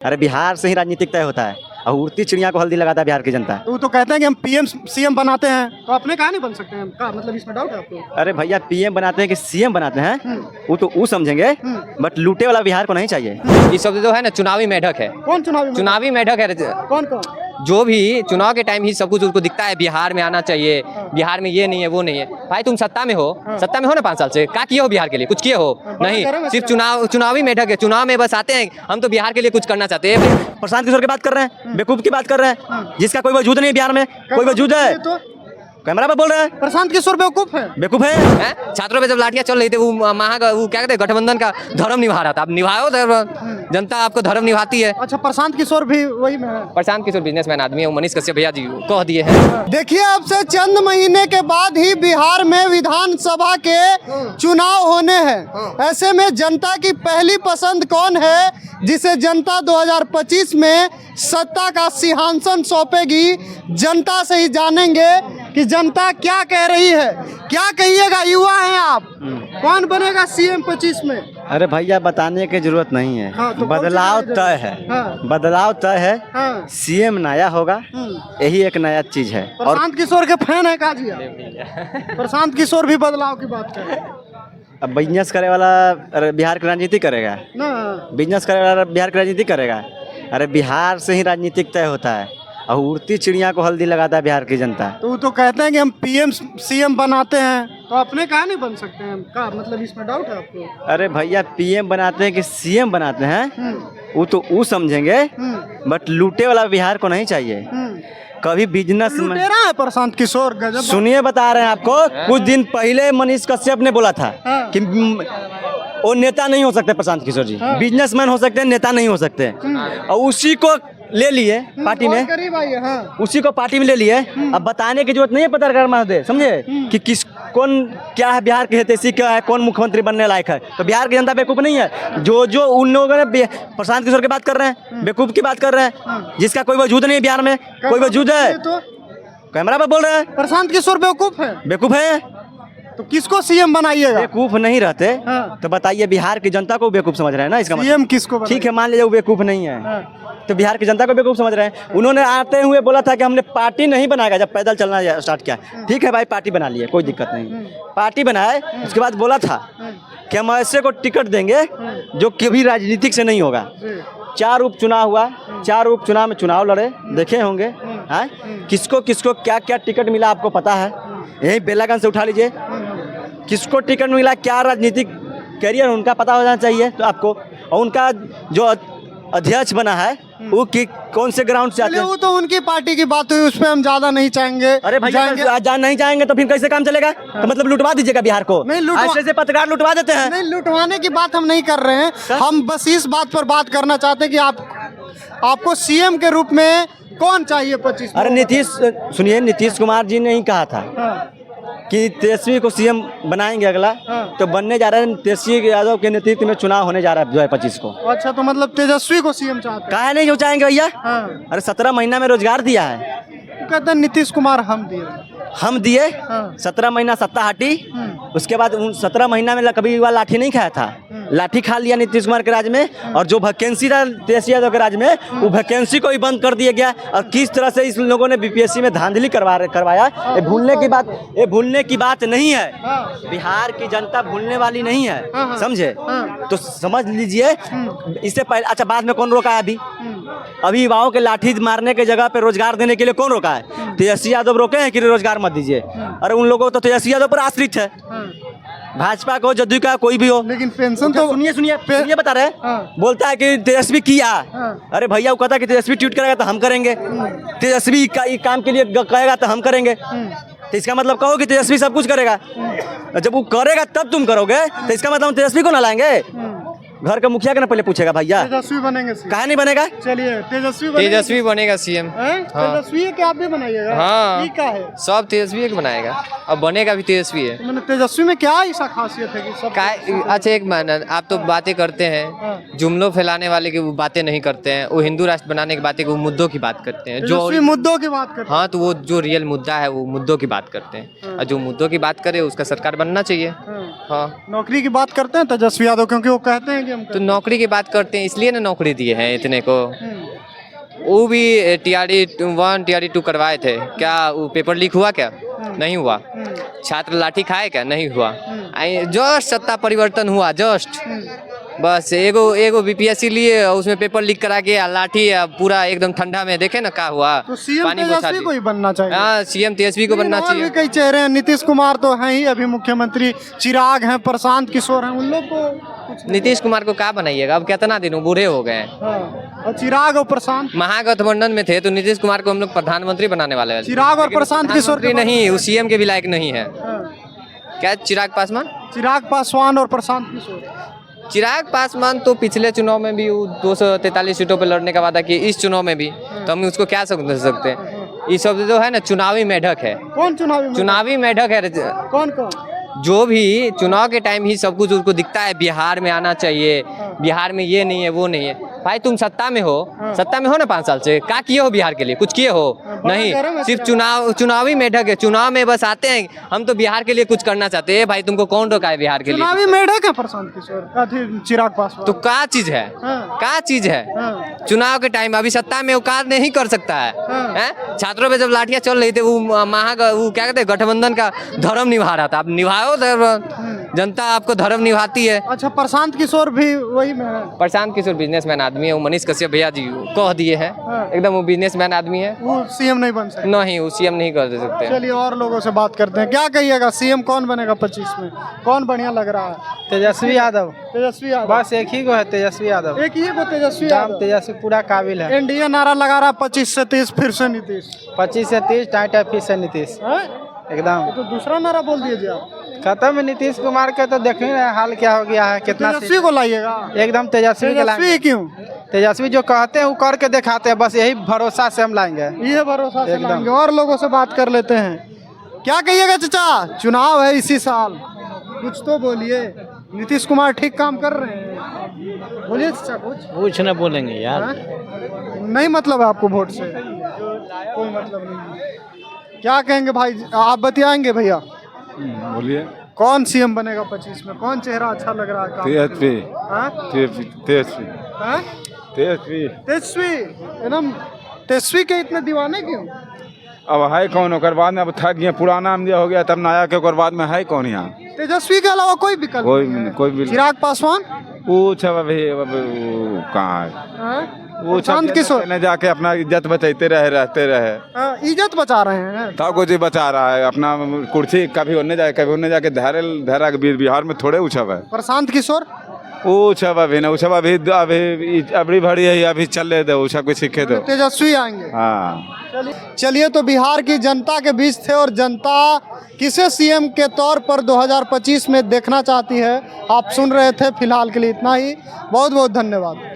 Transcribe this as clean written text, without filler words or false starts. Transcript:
अरे बिहार से ही राजनीतिक तय होता है और उड़ती चिड़िया को हल्दी लगाता है बिहार की जनता। तो वो तो कहते हैं कि हम पीएम सीएम बनाते हैं, तो अपने कहा नहीं बन सकते हैं का मतलब इसमें डाउट है आपको? अरे भैया पीएम बनाते हैं कि सीएम बनाते हैं वो तो वो समझेंगे, बट लूटे वाला बिहार को नहीं चाहिए। ये सब जो है ना चुनावी मेढक है। कौन चुनावी मेढक है। कौन जो भी चुनाव के टाइम ही सब कुछ उसको दिखता है, बिहार में आना चाहिए, बिहार में ये नहीं है वो नहीं है। भाई तुम सत्ता में हो ना 5 साल से, क्या किए हो बिहार के लिए? कुछ किए हो नहीं, सिर्फ चुनावी मेढक है। चुनाव में बस आते हैं, हम तो बिहार के लिए कुछ करना चाहते हैं। प्रशांत किशोर की बात कर रहे हैं, बेवकूफ की बात कर रहे हैं, जिसका कोई वजूद नहीं बिहार में। कोई वजूद है? तो कैमरा पे बोल रहे हैं प्रशांत किशोर बेवकूफ है। बेवकूफ है। छात्रों पे जब लाठियां चल रही थी, वो वो क्या कहते हैं, गठबंधन का धर्म निभा रहा था। आप निभाओ धर्म, जनता आपको धर्म निभाती है। अच्छा, प्रशांत किशोर भी वही में है। प्रशांत किशोर बिजनेसमैन आदमी है, वो मनीष कश्यप भैया जी कह दिए हैं। देखिए, अब से चंद महीने के बाद ही बिहार में विधानसभा के चुनाव होने हैं। ऐसे में जनता की पहली पसंद कौन है, जिसे जनता 2025 में सत्ता का सिंहासन सौंपेगी? जनता से ही जानेंगे कि जनता क्या कह रही है। क्या कहिएगा, युवा हैं आप, कौन बनेगा सीएम 25 में? अरे भैया बताने की जरूरत नहीं है। हाँ, तो बदलाव तय है। हाँ। बदलाव तय है। हाँ। सीएम नया होगा, यही एक नया चीज है। और प्रशांत किशोर के फैन है काजी? प्रशांत किशोर भी बदलाव की बात कर रहे हैं अब बिजनेस करे वाला अरे बिहार की राजनीति करेगा, ना। बिजनेस करे वाला बिहार की राजनीति करेगा। अरे बिहार से ही राजनीतिक तय होता है और उड़ती चिड़िया को हल्दी लगाता है बिहार की जनता। तो वो तो कहते हैं कि हम पीएम सीएम बनाते हैं, तो अपने कहा नहीं बन सकते हैं का मतलब इसमें डाउट है आपको? अरे भैया पीएम बनाते हैं कि सीएम बनाते हैं वो तो वो समझेंगे, बट लूटे वाला बिहार को नहीं चाहिए। कभी बिजनेस में लुटेरा है प्रशांत किशोर, गजब। सुनिए बता रहे हैं आपको, कुछ दिन पहले मनीष कश्यप ने बोला था कि वो नेता नहीं हो सकते प्रशांत किशोर जी, बिजनेसमैन हो सकते हैं, नेता नहीं हो सकते। और उसी को ले लिए पार्टी में, करीब आई है। हाँ। उसी को पार्टी में ले लिए। अब बताने की जरूरत नहीं है पत्रकार महोदय, समझे कि किस कौन क्या है, बिहार के हितैषी क्या है, कौन मुख्यमंत्री बनने लायक है। तो बिहार की जनता बेवकूफ नहीं है। जो उन लोगों ने प्रशांत किशोर की बात कर रहे हैं, बेवकूफ की बात कर रहे हैं, जिसका कोई वजूद नहीं बिहार में। कोई वजूद है? तो कैमरा पे बोल रहे हैं प्रशांत किशोर बेवकूफ है। बेवकूफ है। तो किसको सीएम बनाइएगा? बेवकूफ नहीं रहते तो बताइए बिहार की जनता को बेवकूफ समझ रहे हैं ना, इसका मतलब। सीएम किसको बनाइएगा? ठीक है, मान लीजिए वो बेवकूफ नहीं है, तो बिहार की जनता को बेवकूफ समझ रहे हैं। उन्होंने आते हुए बोला था कि हमने पार्टी नहीं बनाएगा, जब पैदल चलना स्टार्ट किया। ठीक है भाई, पार्टी बना लिए, कोई दिक्कत नहीं। पार्टी बनाए, उसके बाद बोला था कि हम ऐसे को टिकट देंगे जो कभी राजनीतिक से नहीं होगा। 4 उपचुनाव हुआ, 4 उपचुनाव में चुनाव लड़े, देखे होंगे हाँ किसको किसको क्या क्या टिकट मिला, आपको पता है। यही बेलागंज से उठा लीजिए, किसको टिकट मिला, क्या राजनीतिक कैरियर उनका पता होना चाहिए तो आपको। और उनका जो अध्यक्ष बना है वो कि कौन से ग्राउंड से आते हैं। वो तो उनकी पार्टी की बात हुई, उस पर हम ज्यादा नहीं चाहेंगे। अरे भैया नहीं जाएंगे तो फिर कैसे काम चलेगा? तो मतलब लुटवा दीजिएगा बिहार को? नहीं, ऐसे पत्रकार लुटवा देते हैं। नहीं, लुटवाने की बात हम नहीं कर रहे हैं। हम बस इस बात पर बात करना चाहते हैं कि आपको सीएम के रूप में कौन चाहिए 25? अरे नीतीश, सुनिए, नीतीश कुमार जी ने ही कहा था कि तेजस्वी को सीएम बनाएंगे अगला। तो बनने जा रहे हैं, तेजस्वी यादव के नेतृत्व में चुनाव होने जा रहा है 2025 को। अच्छा, तो मतलब तेजस्वी को सीएम चाहते हैं? काहे नहीं जो चाहेंगे भैया? अरे 17 महीना में रोजगार दिया है। कहते हैं नीतीश कुमार हम दिए। 17 महीना सत्ता हटी, उसके बाद 17 महीना में कभी वाला लाठी नहीं खाया था, लाठी खा लिया नीतीश कुमार के राज में। और जो वैकेंसी था तेजस्वी यादव के राज में, वो वैकेंसी को ही बंद कर दिया गया। और किस तरह से इस लोगों ने बीपीएससी में धांधली करवाया, ये भूलने की बात नहीं है। बिहार की जनता भूलने वाली नहीं है, समझे? तो समझ लीजिए। इससे पहले अच्छा, बाद में कौन रोका है? अभी युवाओं के लाठी मारने के जगह पे रोजगार देने के लिए कौन रोका है? तेजस्वी यादव रोके हैं कि रोजगार मत दीजिए। अरे उन लोगों को तो तेजस्वी यादव पर आश्रित है, भाजपा को, जदयू का, कोई भी हो। लेकिन पेंशन तो सुनिए बता रहे, बोलता है कि तेजस्वी किया। अरे भैया वो कहता है कि तेजस्वी ट्वीट करेगा तो हम करेंगे, तेजस्वी का काम के लिए कहेगा तो हम करेंगे। तो इसका मतलब कहो कि तेजस्वी सब कुछ करेगा, जब वो करेगा तब तुम करोगे, तो इसका मतलब हम तेजस्वी को ना लाएंगे? घर का मुखिया के ना पहले पूछेगा भैया तेजस्वी बनेंगे? कहा नहीं बनेगा? चलिए, तेजस्वी बनेगा सीएम। तेजस्वी है कि आप भी बनाइएगा? हाँ, ठीक है, सब तेजस्वी एक बनाएगा, अब बनेगा भी तेजस्वी है। मैंने तेजस्वी में क्या ऐसा खासियत है कि सब अच्छा एक आप तो बातें करते हैं, जुमलों फैलाने वाले की वो बातें नहीं करते हैं, वो हिंदू राष्ट्र बनाने की बातें, वो मुद्दों की बात करते हैं, जो मुद्दों की बात करते हैं। हाँ, तो वो जो रियल मुद्दा है वो मुद्दों की बात करते हैं, और जो मुद्दों की बात करे उसका सरकार बनना चाहिए। हाँ, नौकरी की बात करते हैं तेजस्वी यादव, क्योंकि वो कहते हैं हम तो नौकरी की बात करते हैं, इसलिए ना नौकरी दिए हैं इतने को। वो भी TRE 1 TRE 2 करवाए थे क्या? वो पेपर लीक हुआ क्या? नहीं हुआ। छात्र लाठी खाए क्या? नहीं हुआ। जस्ट सत्ता परिवर्तन हुआ, जस्ट बस एगो BPSC लिए, उसमें पेपर लीक करा के लाठी पूरा एकदम ठंडा में, देखे ना क्या हुआ। तो सीएम तेजस्वी को ही बनना चाहिए। हाँ, CM तेजस्वी को बनना और चाहिए। भी कई चेहरे हैं, नीतीश कुमार तो हैं ही अभी मुख्यमंत्री, चिराग हैं, प्रशांत किशोर हैं, उन लोग को कुछ नहीं। नीतीश कुमार को क्या बनाइएगा? अब कितना दिन बूढ़े हो गए हैं। हाँ, और चिराग और प्रशांत, महागठबंधन में थे तो नीतीश कुमार को हम लोग प्रधानमंत्री बनाने वाले हैं। चिराग और प्रशांत किशोर के नहीं, वो CM के भी लायक नहीं है। हाँ, क्या चिराग पासवान? चिराग पासवान और प्रशांत किशोर। चिराग पासवान तो पिछले चुनाव में भी वो 243 सीटों पर लड़ने का वादा किए, इस चुनाव में भी, तो हम उसको क्या समझ सकते हैं? ये सब जो है ना चुनावी मेढक है। कौन चुनावी मेढक है। कौन जो भी चुनाव के टाइम ही सब कुछ उसको दिखता है, बिहार में आना चाहिए, बिहार में ये नहीं है वो नहीं है। भाई तुम सत्ता में हो ना 5 साल से, क्या किए हो बिहार के लिए? कुछ किए हो? नहीं, सिर्फ चुनावी मेढक है। चुनाव में बस आते हैं, हम तो बिहार के लिए कुछ करना चाहते हैं। भाई तुमको कौन रोका है बिहार के लिए? चुनावी मेढक है प्रशांत किशोर, चिराग पासवान। तो क्या चीज है? क्या चीज है? चुनाव के टाइम अभी सत्ता में वो कार्य नहीं कर सकता है। हैं? छात्रों पे जब लाठियां चल रही थी, वो वो क्या कहते हैं, गठबंधन का धर्म निभा रहा था। अब निभाओ धर्म, जनता आपको धर्म निभाती है। अच्छा, प्रशांत किशोर भी वही में है? प्रशांत किशोर बिजनेसमैन आदमी है, वो मनीष कश्यप भैया जी कह दिए हैं, एकदम वो बिजनेसमैन आदमी है। वो सीएम नहीं बन सकते? नहीं, वो CM नहीं कर सकते। चलिए और लोगों से बात करते हैं, क्या कहिएगा, सीएम कौन बनेगा 25 में? कौन बढ़िया लग रहा है? तेजस्वी यादव। तेजस्वी यादव, बस एक ही को है, तेजस्वी यादव। एक ही को तेजस्वी दाम यादव। तेजस्वी पूरा काबिल है। एनडीए नारा लगा रहा 25 से 30 फिर से नीतीश। 25 से 30 टाइट फीस है नीतीश, हैं? एकदम तो दूसरा नारा बोल दीजिए आप। खत्म है नीतीश कुमार का। तो देख ही रहे हैं हाल क्या हो गया है, कितना तेजस्वी को लाइएगा? एकदम तेजस्वी के तेजस्वी लाएंगे। क्यों? तेजस्वी जो कहते हैं वो करके दिखाते हैं, बस यही भरोसा से हम लाएंगे। ये भरोसा से एकदम। लाएंगे। और लोगों से बात कर लेते हैं, क्या कहिएगा चाचा, चुनाव है इसी साल, कुछ तो बोलिए। नीतीश कुमार ठीक काम कर रहे हैं, बोलिए चाचा कुछ न बोलेंगे यार। हाँ? नहीं मतलब है आपको वोट से? कोई मतलब नहीं। क्या कहेंगे भाई, आप बतियाएंगे भैया? बोलिए। कौन सीएम बनेगा 25 में? कौन चेहरा अच्छा लग रहा है काम? तेजस्वी। हाँ? तेजस्वी। हाँ? तेजस्वी। तेजस्वी, एकदम। तेजस्वी के इतने दीवाने क्यों? अब है कौन ओकर बाद में? अब थक गया, पुराना में हो गया, तब नया के ओकर बाद में है कौन यहाँ? तेजस्वी के अलावा कोई विकल्प नहीं है? कोई भी चिराग पासवान? वो सब अभी कहाँ है? हाँ? वो प्रशांत किशोर ने जाके अपना इज्जत बचाते रहते रहे। हाँ, इज्जत बचा रहे हैं। तब कुछ ही बचा रहा है अपना कुर्सी, कभी होने जाए कभी होने जाके धरा बिहार में थोड़े उछब है। प्रशांत किशोर वो सब अभी ना, वो सब अभी भरी है, अभी चल रहे थे, वो सब कुछ सीखे दो। तेजस्वी आएंगे। हाँ। चलिए, तो बिहार की जनता के बीच थे, और जनता किसे सीएम के तौर पर 2025 में देखना चाहती है, आप सुन रहे थे। फिलहाल के लिए इतना ही, बहुत बहुत धन्यवाद।